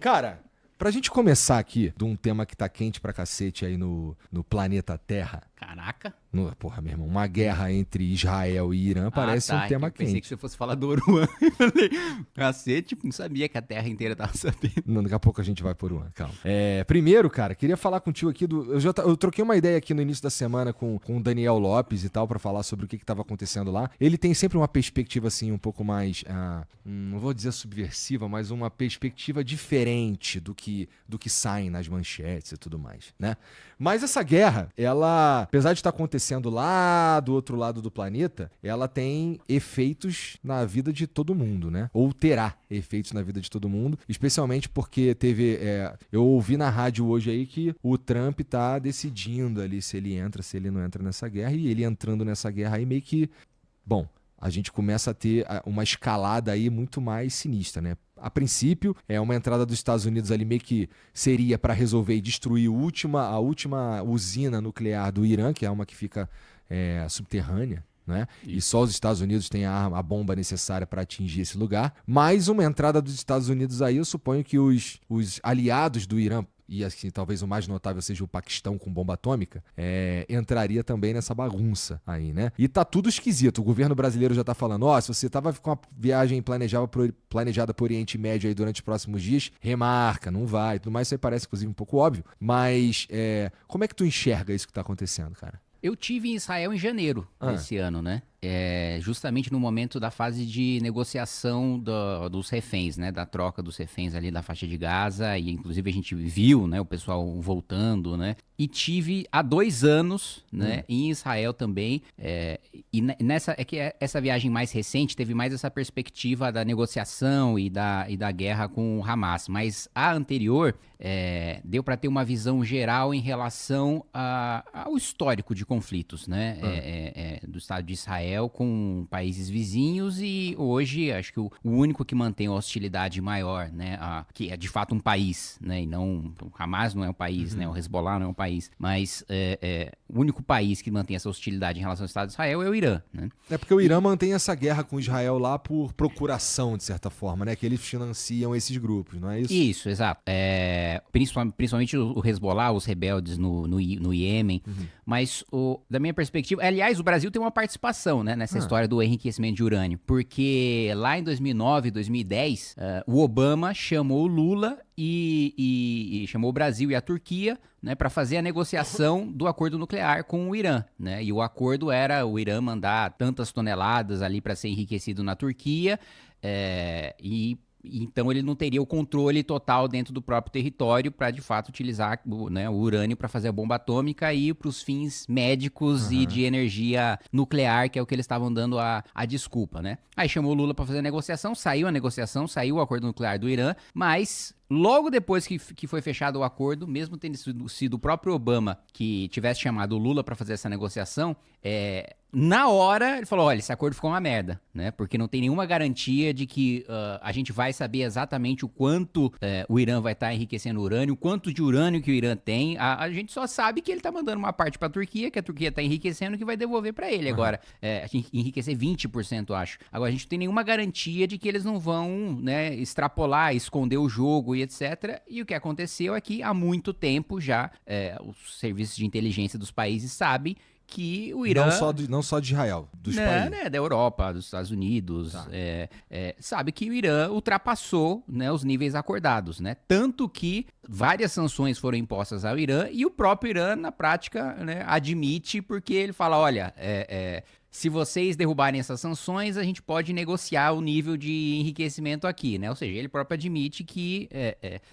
Cara, pra gente começar aqui de um tema que tá quente pra cacete aí no planeta Terra. Caraca. Porra, meu irmão, uma guerra entre Israel e Irã parece um tema Eu pensei que quente. você fosse falar do Oruan. Eu falei, cacete, não sabia que a Terra inteira tava sabendo. Não, daqui a pouco a gente vai por uma, calma. Primeiro, cara, queria falar contigo aqui eu troquei uma ideia aqui no início da semana com o Daniel Lopes e tal, pra falar sobre o que tava acontecendo lá. Ele tem sempre uma perspectiva, assim, um pouco mais, não vou dizer subversiva, mas uma perspectiva diferente do que sai nas manchetes e tudo mais, né? Mas essa guerra, ela, apesar de estar acontecendo lá do outro lado do planeta, ela tem efeitos na vida de todo mundo, né? Ou terá efeitos na vida de todo mundo, especialmente porque eu ouvi na rádio hoje aí que o Trump tá decidindo ali se ele entra, se ele não entra nessa guerra, e ele entrando nessa guerra aí meio que, bom, a gente começa a ter uma escalada aí muito mais sinistra, né? A princípio, é uma entrada dos Estados Unidos ali meio que seria para resolver e destruir a última usina nuclear do Irã, que é uma que fica subterrânea, né? E só os Estados Unidos têm a bomba necessária para atingir esse lugar. Mais uma entrada dos Estados Unidos aí, eu suponho que os aliados do Irã, e assim, talvez o mais notável seja o Paquistão com bomba atômica, entraria também nessa bagunça aí, né? E tá tudo esquisito. O governo brasileiro já tá falando, se você tava com a viagem planejada pro Oriente Médio aí durante os próximos dias, remarca, não vai, tudo mais. Isso aí parece, inclusive, um pouco óbvio. Mas como é que tu enxerga isso que tá acontecendo, cara? Eu tive em Israel em janeiro desse ano, né? Justamente no momento da fase de negociação dos reféns, né? Da troca dos reféns ali da faixa de Gaza. E inclusive a gente viu, né? O pessoal voltando, né? E tive há 2 anos, né? Em Israel também. Essa viagem mais recente teve mais essa perspectiva da negociação e da guerra com o Hamas. Mas a anterior deu para ter uma visão geral em relação ao histórico de conflitos, né? Do Estado de Israel com países vizinhos, e hoje acho que o único que mantém a hostilidade maior, né, que é de fato um país, né, e não, o Hamas não é um país, né, o Hezbollah não é um país, mas o único país que mantém essa hostilidade em relação ao Estado de Israel é o Irã, né? Porque o Irã mantém essa guerra com Israel lá por procuração, de certa forma, né, que eles financiam esses grupos, não é isso? Isso, exato. Principalmente o Hezbollah, os rebeldes no Iêmen, mas da minha perspectiva, aliás, o Brasil tem uma participação, né, nessa história do enriquecimento de urânio, porque lá em 2009, 2010, o Obama chamou o Lula e chamou o Brasil e a Turquia, né, para fazer a negociação do acordo nuclear com o Irã, né? E o acordo era o Irã mandar tantas toneladas ali para ser enriquecido na Turquia, então ele não teria o controle total dentro do próprio território para de fato utilizar o urânio para fazer a bomba atômica e para os fins médicos e de energia nuclear, que é o que eles estavam dando a desculpa, né? Aí chamou o Lula para fazer a negociação, saiu o acordo nuclear do Irã, mas logo depois que foi fechado o acordo, mesmo tendo sido o próprio Obama que tivesse chamado o Lula para fazer essa negociação, na hora ele falou, olha, esse acordo ficou uma merda, né? Porque não tem nenhuma garantia de que a gente vai saber exatamente o quanto o Irã vai estar enriquecendo urânio, o quanto de urânio que o Irã tem. A gente só sabe que ele tá mandando uma parte pra Turquia, que a Turquia tá enriquecendo, que vai devolver pra ele. Agora, enriquecer 20%, acho. Agora, a gente não tem nenhuma garantia de que eles não vão, né, extrapolar, esconder o jogo e etc. E o que aconteceu é que há muito tempo já os serviços de inteligência dos países sabem que o Irã... Não só de Israel, dos países. Né, da Europa, dos Estados Unidos, sabe que o Irã ultrapassou, né, os níveis acordados, né? Tanto que várias sanções foram impostas ao Irã e o próprio Irã, na prática, né, admite, porque ele fala, olha, se vocês derrubarem essas sanções, a gente pode negociar o nível de enriquecimento aqui, né? Ou seja, ele próprio admite que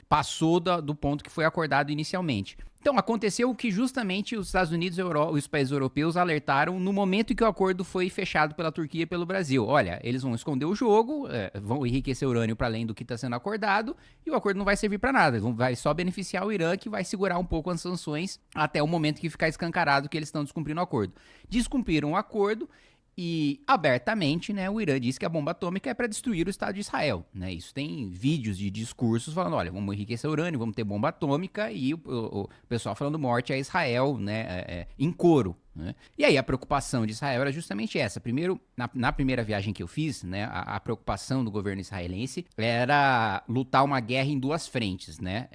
passou do ponto que foi acordado inicialmente. Então, aconteceu o que justamente os Estados Unidos e os países europeus alertaram no momento em que o acordo foi fechado pela Turquia e pelo Brasil. Olha, eles vão esconder o jogo, vão enriquecer urânio para além do que está sendo acordado, e o acordo não vai servir para nada. Vai só beneficiar o Irã, que vai segurar um pouco as sanções até o momento que ficar escancarado que eles estão descumprindo o acordo. Descumpriram o acordo. E abertamente, né, o Irã disse que a bomba atômica é para destruir o Estado de Israel, né? Isso tem vídeos de discursos falando, olha, vamos enriquecer urânio, vamos ter bomba atômica, e o pessoal falando morte a Israel, né, em coro, né? E aí a preocupação de Israel era justamente essa. Primeiro, na primeira viagem que eu fiz, né, a preocupação do governo israelense era lutar uma guerra em duas frentes, né,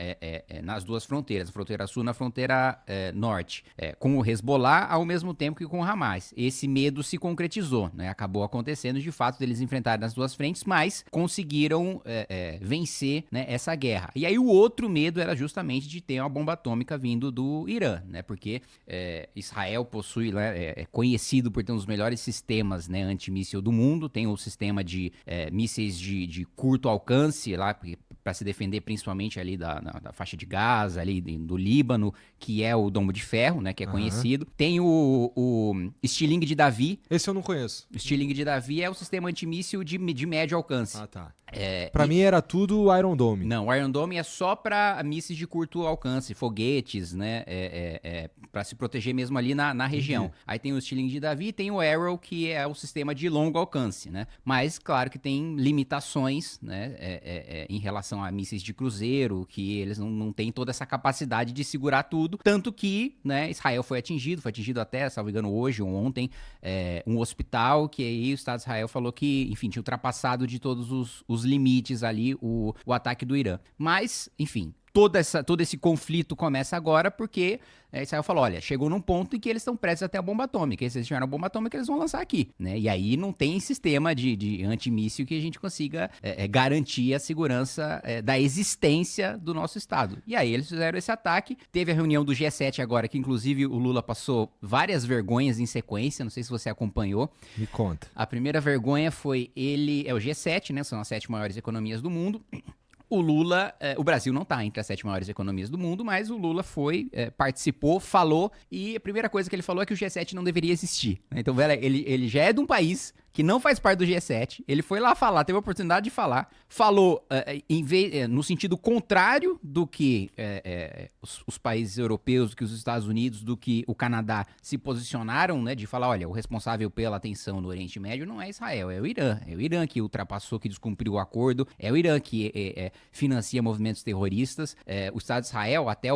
nas duas fronteiras, a fronteira sul e a fronteira norte, com o Hezbollah ao mesmo tempo que com o Hamas. Esse medo se concretizou, né, acabou acontecendo de fato deles enfrentarem nas duas frentes, mas conseguiram vencer, né, essa guerra. E aí o outro medo era justamente de ter uma bomba atômica vindo do Irã, né, porque Israel possui, né, é conhecido por ter um dos melhores sistemas, né, antimíssil do mundo, tem o sistema de mísseis de curto alcance lá, para se defender principalmente ali da faixa de Gaza, ali do Líbano, que é o Domo de Ferro, né, que é conhecido. Tem o Stiling de Davi. Esse eu não conheço. O Stiling de Davi é o sistema antimíssil de médio alcance. Ah, tá. Pra mim era tudo Iron Dome. Não, o Iron Dome é só para mísseis de curto alcance, foguetes, né, para se proteger mesmo ali na região. Entendi. Aí tem o Stiling de Davi e tem o Arrow, que é o sistema de longo alcance, né? Mas, claro que tem limitações, né, em relação a mísseis de cruzeiro, que eles não têm toda essa capacidade de segurar tudo. Tanto que, né, Israel foi atingido até, salvo engano, hoje ou ontem, um hospital, que aí o Estado de Israel falou que, enfim, tinha ultrapassado de todos os limites ali o ataque do Irã. Mas, enfim, todo esse conflito começa agora porque Israel falou, olha, chegou num ponto em que eles estão prestes a ter a bomba atômica, e se eles tiverem a bomba atômica, eles vão lançar aqui, né? E aí não tem sistema de antimíssil que a gente consiga garantir a segurança da existência do nosso Estado. E aí eles fizeram esse ataque, teve a reunião do G7 agora, que inclusive o Lula passou várias vergonhas em sequência, não sei se você acompanhou. Me conta. A primeira vergonha foi o G7, né? São as 7 maiores economias do mundo. O Lula, o Brasil não está entre as 7 maiores economias do mundo, mas o Lula participou, falou, e a primeira coisa que ele falou é que o G7 não deveria existir. Então, velho, ele já é de um país que não faz parte do G7, ele foi lá falar, teve a oportunidade de falar, falou no sentido contrário do que os países europeus, do que os Estados Unidos, do que o Canadá se posicionaram, né, de falar, olha, o responsável pela tensão no Oriente Médio não é Israel, é o Irã que ultrapassou, que descumpriu o acordo, é o Irã que financia movimentos terroristas, o Estado de Israel, até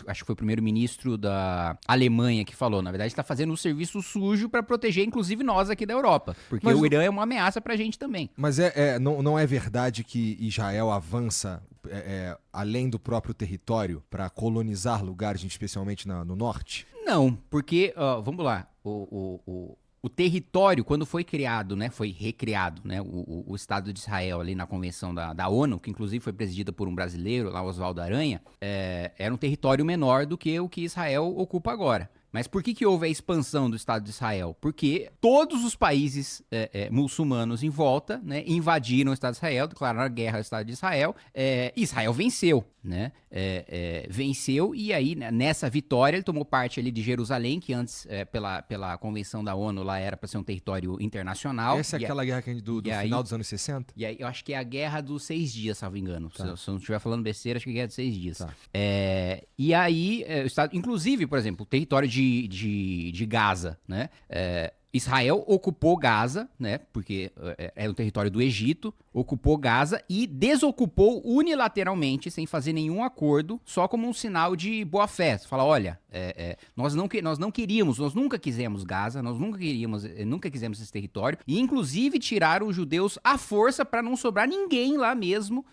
acho que foi o primeiro-ministro da Alemanha que falou, na verdade está fazendo um serviço sujo para proteger inclusive nós aqui da Europa, porque o Irã é uma ameaça pra gente também. Mas não é verdade que Israel avança além do próprio território para colonizar lugares, especialmente no norte? Não, porque, vamos lá, o território, quando foi criado, né, foi recriado, né, o Estado de Israel ali na Convenção da ONU, que inclusive foi presidida por um brasileiro, lá Oswaldo Aranha, era um território menor do que o que Israel ocupa agora. Mas por que houve a expansão do Estado de Israel? Porque todos os países muçulmanos em volta, né, invadiram o Estado de Israel, declararam a guerra ao Estado de Israel, e Israel venceu, né? Venceu, e aí nessa vitória ele tomou parte ali de Jerusalém, que antes, pela Convenção da ONU, lá era para ser um território internacional. Essa é aquela guerra do final dos anos 60? E aí eu acho que é a Guerra dos 6 Dias, salvo engano. Tá. Se eu não estiver falando besteira, acho que é a Guerra dos 6 Dias. Tá. E aí, o Estado, inclusive, por exemplo, o território de Gaza, né? Israel ocupou Gaza, né? Porque é um território do Egito, ocupou Gaza e desocupou unilateralmente, sem fazer nenhum acordo, só como um sinal de boa-fé. Você fala, olha, nós nunca quisemos Gaza, nós nunca quisemos esse território, e inclusive tiraram os judeus à força para não sobrar ninguém lá mesmo,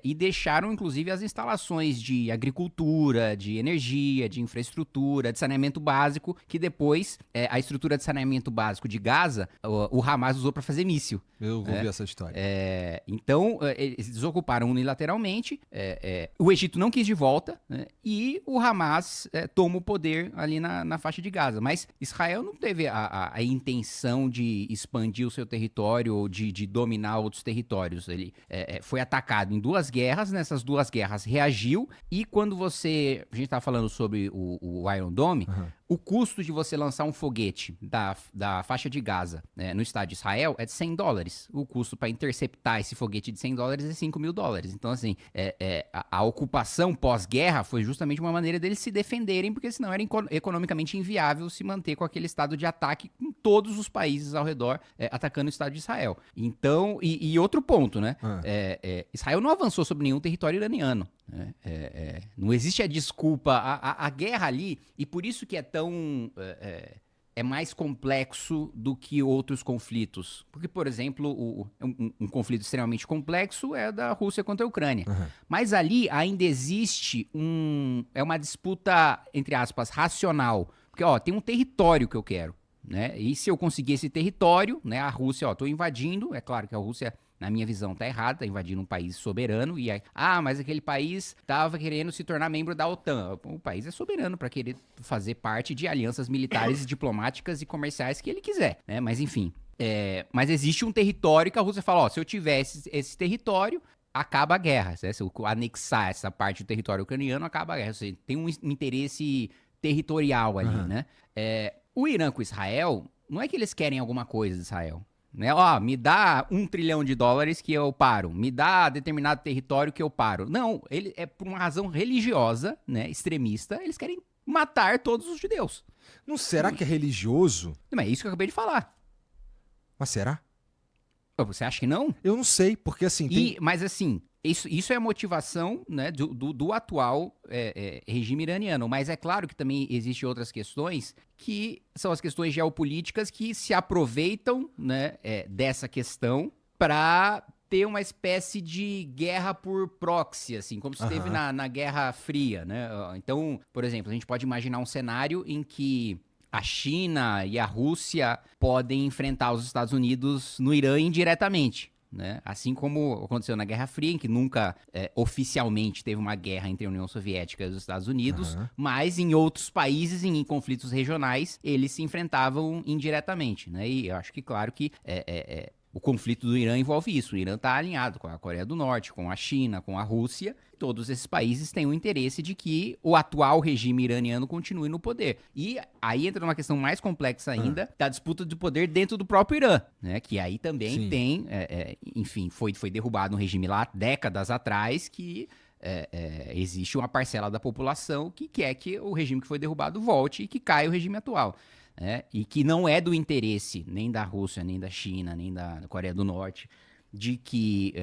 e deixaram inclusive as instalações de agricultura, de energia, de infraestrutura, de saneamento básico, que depois a estrutura de saneamento básico de Gaza, o Hamas usou para fazer míssil. Eu ouvi essa história. Então, eles desocuparam unilateralmente, o Egito não quis de volta, né, e o Hamas toma o poder ali na faixa de Gaza. Mas Israel não teve a intenção de expandir o seu território ou de dominar outros territórios. Ele foi atacado em 2 guerras, nessas 2 guerras reagiu, e quando a gente estava falando sobre o Iron Dome, o custo de você lançar um foguete da faixa de Gaza, no Estado de Israel é de $100. O custo para interceptar esse foguete de $100 é $5.000. Então, assim, a ocupação pós-guerra foi justamente uma maneira deles se defenderem, porque senão era economicamente inviável se manter com aquele estado de ataque com todos os países ao redor atacando o Estado de Israel. Então, e outro ponto, né? Israel não avançou sobre nenhum território iraniano. Não existe a desculpa, a guerra ali, e por isso que é tão... é mais complexo do que outros conflitos. Porque, por exemplo, um conflito extremamente complexo é da Rússia contra a Ucrânia. Mas ali ainda existe uma disputa, entre aspas, racional. Porque, tem um território que eu quero, né? E se eu conseguir esse território, né, a Rússia, tô invadindo, é claro que a Rússia... Na minha visão, tá errado, tá invadindo um país soberano e mas aquele país tava querendo se tornar membro da OTAN. O país é soberano para querer fazer parte de alianças militares, diplomáticas e comerciais que ele quiser, né? Mas enfim, mas existe um território que a Rússia fala, se eu tiver esse território, acaba a guerra. Né? Se eu anexar essa parte do território ucraniano, acaba a guerra. Ou seja, tem um interesse territorial ali, né? O Irã com Israel, não é que eles querem alguma coisa de Israel. Né? Me dá $1 trilhão que eu paro. Me dá determinado território que eu paro. Não, ele é por uma razão religiosa, né, extremista. Eles querem matar todos os judeus. Não será que é religioso? Mas é isso que eu acabei de falar. Mas será? Você acha que não? Eu não sei, porque assim... Mas assim, isso é a motivação, né, do atual regime iraniano. Mas é claro que também existem outras questões que são as questões geopolíticas que se aproveitam, né, dessa questão para ter uma espécie de guerra por proxy, assim, como se teve na Guerra Fria, né? Então, por exemplo, a gente pode imaginar um cenário em que a China e a Rússia podem enfrentar os Estados Unidos no Irã indiretamente. Né? Assim como aconteceu na Guerra Fria, em que nunca oficialmente teve uma guerra entre a União Soviética e os Estados Unidos, mas em outros países, em conflitos regionais, eles se enfrentavam indiretamente. Né? E eu acho que, claro, que o conflito do Irã envolve isso. O Irã está alinhado com a Coreia do Norte, com a China, com a Rússia. Todos esses países têm o interesse de que o atual regime iraniano continue no poder. E aí entra numa questão mais complexa ainda, da disputa de poder dentro do próprio Irã, né? Que aí também tem, enfim, foi derrubado um regime lá décadas atrás que... existe uma parcela da população que quer que o regime que foi derrubado volte e que caia o regime atual. E que não é do interesse nem da Rússia, nem da China, nem da Coreia do Norte, de que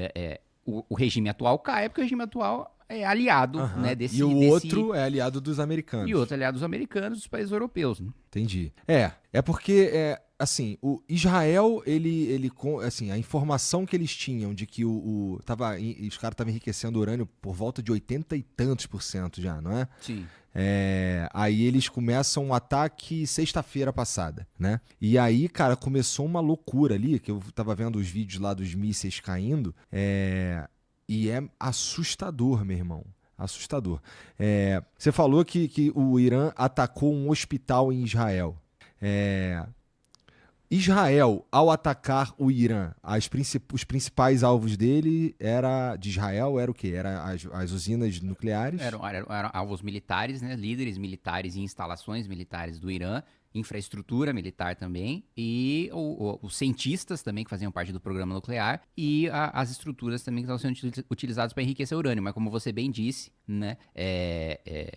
o regime atual caia, porque o regime atual é aliado, né, desse... E o outro é aliado dos americanos. E o outro é aliado dos americanos e dos países europeus, né? Entendi. É porque, assim, o Israel, assim, a informação que eles tinham de que os caras estavam enriquecendo urânio por volta de 80 e tantos % já, não é? Sim. Aí eles começam um ataque sexta-feira passada, né? E aí, cara, começou uma loucura ali, que eu tava vendo os vídeos lá dos mísseis caindo, e é assustador, meu irmão. Assustador. Você falou que o Irã atacou um hospital em Israel. Israel, ao atacar o Irã, os principais alvos dele de Israel era o quê? Era as usinas nucleares? Eram alvos militares, né? Líderes militares e instalações militares do Irã, infraestrutura militar também, e os cientistas também que faziam parte do programa nuclear, e as estruturas também que estavam sendo utilizadas para enriquecer urânio. Mas como você bem disse, né?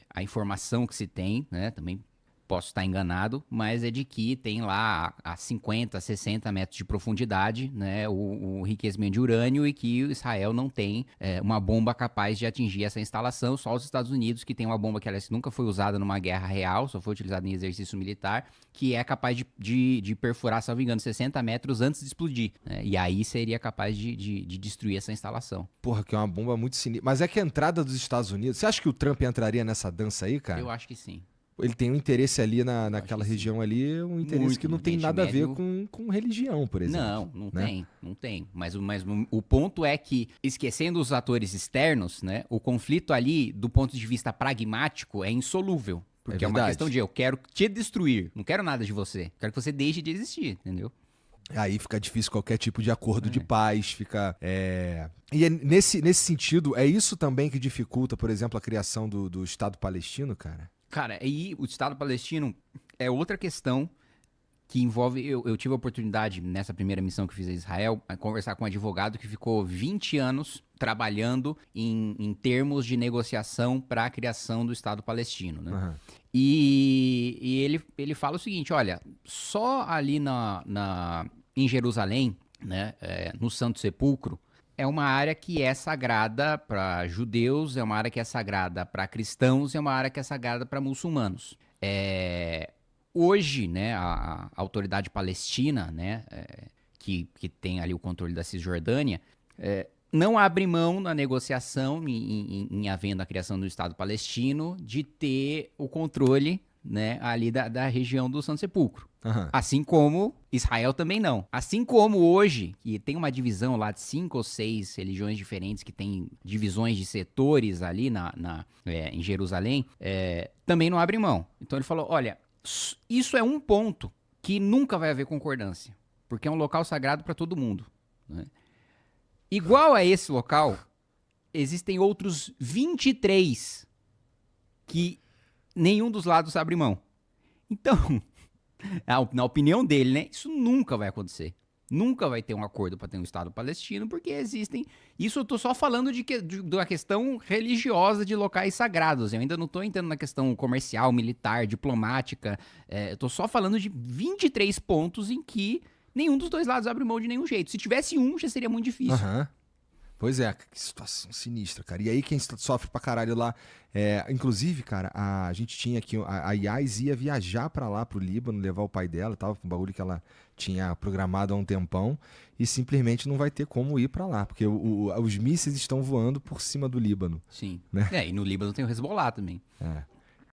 A informação que se tem, né? Também posso estar enganado, mas é de que tem lá a 50, 60 metros de profundidade, né, o enriquecimento de urânio, e que Israel não tem uma bomba capaz de atingir essa instalação. Só os Estados Unidos, que tem uma bomba que, aliás, nunca foi usada numa guerra real, só foi utilizada em exercício militar, que é capaz de perfurar, se não me engano, 60 metros antes de explodir. Né, e aí seria capaz de destruir essa instalação. Porra, que é uma bomba muito sinistra. Mas é que a entrada dos Estados Unidos... Você acha que o Trump entraria nessa dança aí, cara? Eu acho que sim. Ele tem um interesse ali naquela região ali, um interesse muito, que não tem nada a ver com religião, por exemplo. Não tem. Mas o ponto é que, esquecendo os atores externos, né, o conflito ali, do ponto de vista pragmático, é insolúvel. Porque é uma questão de eu quero te destruir, não quero nada de você. Quero que você deixe de existir, entendeu? Aí fica difícil qualquer tipo de acordo de paz, fica... E nesse sentido, é isso também que dificulta, por exemplo, a criação do Estado palestino, cara? Cara, e o Estado palestino é outra questão que envolve... Eu tive a oportunidade, nessa primeira missão que fiz a Israel, a conversar com um advogado que ficou 20 anos trabalhando em termos de negociação para a criação do Estado palestino, né? Aham. E ele fala o seguinte, olha, só ali em Jerusalém, né, no Santo Sepulcro, é uma área que é sagrada para judeus, é uma área que é sagrada para cristãos, é uma área que é sagrada para muçulmanos. Hoje, né, a autoridade palestina, né, que tem ali o controle da Cisjordânia, não abre mão na negociação, em havendo a criação do Estado palestino, de ter o controle, né, ali da região do Santo Sepulcro. Aham. Assim como Israel também não. Assim como hoje, que tem uma divisão lá de 5 ou 6 religiões diferentes, que tem divisões de setores ali em Jerusalém, também não abre mão. Então ele falou, olha, isso é um ponto que nunca vai haver concordância, porque é um local sagrado para todo mundo, né? Igual a esse local, existem outros 23 que nenhum dos lados abre mão. Então, na opinião dele, né, isso nunca vai acontecer. Nunca vai ter um acordo para ter um Estado palestino, porque existem... Isso eu estou só falando da questão religiosa de locais sagrados. Eu ainda não estou entrando na questão comercial, militar, diplomática. Eu estou só falando de 23 pontos em que nenhum dos dois lados abre mão de nenhum jeito. Se tivesse um, já seria muito difícil. Aham. Pois é, que situação sinistra, cara. E aí quem sofre pra caralho lá... inclusive, cara, a gente tinha aqui... A Yas ia viajar pra lá, pro Líbano, levar o pai dela, tava com um bagulho que ela tinha programado há um tempão, e simplesmente não vai ter como ir pra lá, porque os mísseis estão voando por cima do Líbano. Sim. Né? E no Líbano tem o Hezbollah também.